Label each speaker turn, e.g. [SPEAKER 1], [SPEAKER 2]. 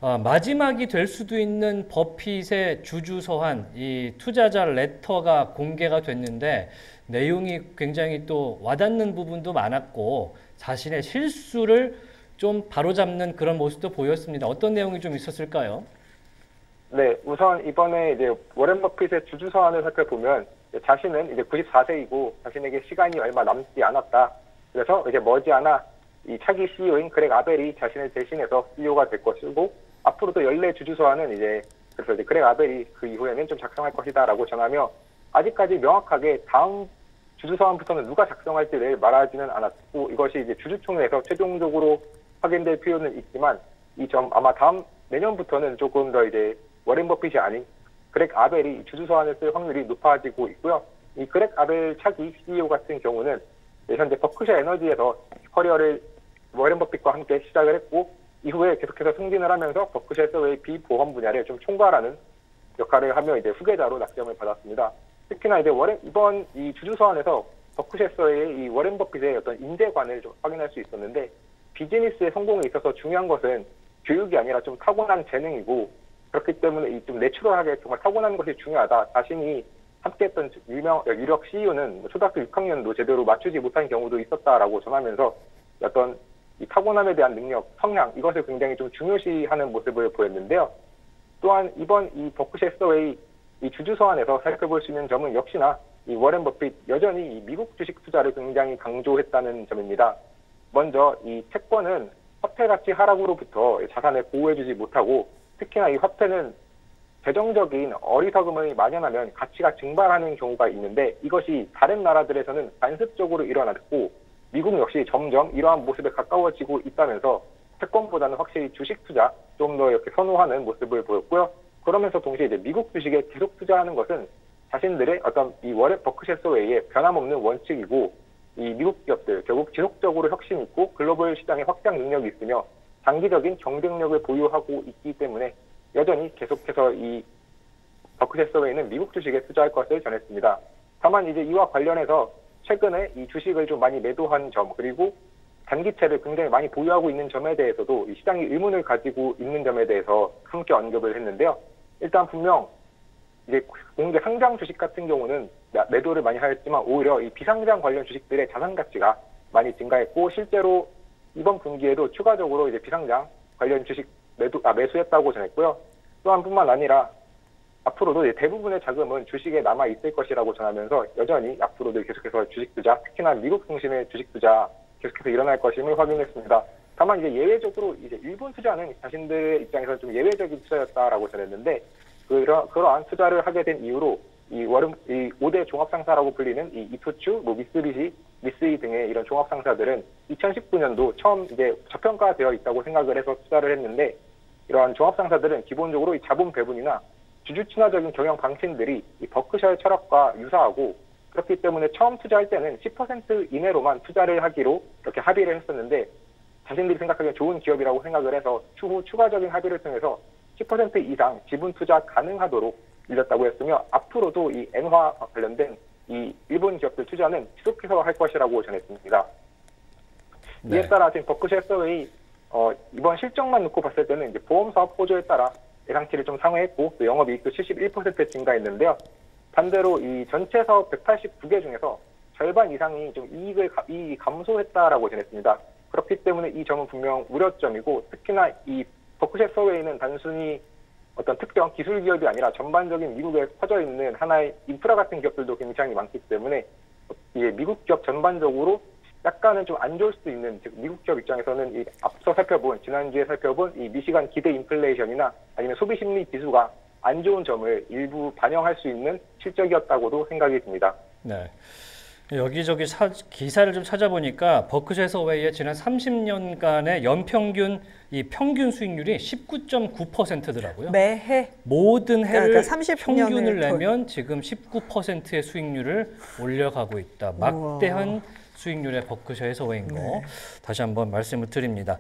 [SPEAKER 1] 마지막이 될 수도 있는 버핏의 주주 서한, 이 투자자 레터가 공개가 됐는데 내용이 굉장히 또 와닿는 부분도 많았고 자신의 실수를 좀 바로잡는 그런 모습도 보였습니다. 어떤 내용이 좀 있었을까요?
[SPEAKER 2] 네, 우선 이번에 이제 워렌 버핏의 주주 서한을 살펴보면 자신은 이제 94세이고 자신에게 시간이 얼마 남지 않았다. 그래서 이제 머지않아 이 차기 CEO인 그렉 아벨이 자신을 대신해서 CEO가 될 것이고 앞으로도 연례 주주 서한은 그래서 이제 그렉 아벨이 그 이후에는 좀 작성할 것이다라고 전하며 아직까지 명확하게 다음 주주 서한부터는 누가 작성할지를 말하지는 않았고 이것이 이제 주주총회에서 최종적으로 확인될 필요는 있지만 이 점 아마 다음 내년부터는 조금 더 이제 워렌 버핏이 아닌 그렉 아벨이 주주 서한을 쓸 확률이 높아지고 있고요. 이 그렉 아벨 차기 CEO 같은 경우는 현재 버크셔 에너지에서 커리어를 워렌 버핏과 함께 시작을 했고 이후에 계속해서 승진을 하면서 버크셔 해서웨이 비보험 분야를 좀 총괄하는 역할을 하며 이제 후계자로 낙점을 받았습니다. 특히나 이제 이번 이 주주 서한에서 버크셔 해서웨이의 이 워렌 버핏의 어떤 인재관을 좀 확인할 수 있었는데 비즈니스의 성공에 있어서 중요한 것은 교육이 아니라 좀 타고난 재능이고 그렇기 때문에 이 좀 내추럴하게 정말 타고난 것이 중요하다. 자신이 함께했던 유력 CEO는 초등학교 6학년도 제대로 맞추지 못한 경우도 있었다라고 전하면서 어떤 이 타고남에 대한 능력, 성향 이것을 굉장히 좀 중요시하는 모습을 보였는데요. 또한 이번 이 버크셔 해서웨이 이 주주 서한에서 살펴볼 수 있는 점은 역시나 이 워렌 버핏 여전히 이 미국 주식 투자를 굉장히 강조했다는 점입니다. 먼저 이 채권은 화폐 가치 하락으로부터 자산을 보호해주지 못하고 특히나 이 화폐는 재정적인 어리석음을 만연하면 가치가 증발하는 경우가 있는데 이것이 다른 나라들에서는 관습적으로 일어났고 미국 역시 점점 이러한 모습에 가까워지고 있다면서 채권보다는 확실히 주식 투자 좀 더 이렇게 선호하는 모습을 보였고요. 그러면서 동시에 이제 미국 주식에 계속 투자하는 것은 자신들의 어떤 이 워렌 버크셔 해서웨이의 변함없는 원칙이고 이 미국 기업들 결국 지속적으로 혁신 있고 글로벌 시장의 확장 능력이 있으며 장기적인 경쟁력을 보유하고 있기 때문에 여전히 계속해서 이 버크셔 해서웨이는 미국 주식에 투자할 것을 전했습니다. 다만 이제 이와 관련해서 최근에 이 주식을 좀 많이 매도한 점 그리고 단기채를 굉장히 많이 보유하고 있는 점에 대해서도 이 시장이 의문을 가지고 있는 점에 대해서 함께 언급을 했는데요. 일단 분명 이제 공개 상장 주식 같은 경우는 매도를 많이 하였지만 오히려 이 비상장 관련 주식들의 자산 가치가 많이 증가했고 실제로 이번 분기에도 추가적으로 이제 비상장 관련 주식 매수했다고 전했고요. 또한 뿐만 아니라 앞으로도 이제 대부분의 자금은 주식에 남아 있을 것이라고 전하면서 여전히 앞으로도 계속해서 주식 투자, 특히나 미국 중심의 주식 투자 계속해서 일어날 것임을 확인했습이 다만 이제 예외적으로 이제 일본 투자는 자신들의 입장에서는 좀 예외적인 투자였다라고 전했는데 그러한 투자를 하게 된 이유로 이 5대 종합상사라고 불리는 이 이토추, 미쓰비시, 미쓰이 등의 이런 종합상사들은 2019년도 처음 이제 저평가되어 있다고 생각을 해서 투자를 했는데 이러한 종합상사들은 기본적으로 이 자본 배분이나 주주 친화적인 경영 방침들이 이 버크셔의 철학과 유사하고 그렇기 때문에 처음 투자할 때는 10% 이내로만 투자를 하기로 이렇게 합의를 했었는데 자신들이 생각하기에 좋은 기업이라고 생각을 해서 추후 추가적인 합의를 통해서 10% 이상 지분 투자 가능하도록 밀렸다고 했으며 앞으로도 이 엔화 관련된 이 일본 기업들 투자는 지속해서 할 것이라고 전했습니다.
[SPEAKER 1] 네.
[SPEAKER 2] 이에 따라 지금 버크셔 해서웨이 이번 실적만 놓고 봤을 때는 이제 보험 사업 보조에 따라 예상치를 좀 상회했고 또 영업이익도 71% 증가했는데요. 반대로 이 전체 사업 189개 중에서 절반 이상이 좀 이익이 감소했다라고 전했습니다. 그렇기 때문에 이 점은 분명 우려점이고 특히나 이 버크셔 해서웨이는 단순히 어떤 특정 기술 기업이 아니라 전반적인 미국에 퍼져 있는 하나의 인프라 같은 기업들도 굉장히 많기 때문에 미국 기업 전반적으로 약간은 좀 안 좋을 수도 있는 즉 미국 기업 입장에서는 이 앞서 지난주에 살펴본 이 미시간 기대 인플레이션이나 아니면 소비 심리 지수가 안 좋은 점을 일부 반영할 수 있는 실적이었다고도 생각이 듭니다.
[SPEAKER 1] 네. 여기저기 기사를 좀 찾아보니까 버크셔 해서웨이의 지난 30년간의 연평균 이 평균 수익률이 19.9%더라고요.
[SPEAKER 3] 매해
[SPEAKER 1] 모든 해를
[SPEAKER 3] 그러니까 30년을
[SPEAKER 1] 평균을 내면 지금 19%의 수익률을 올려가고 있다. 막대한 수익률의 버크셔 해서웨이인 거 다시 한번 말씀을 드립니다.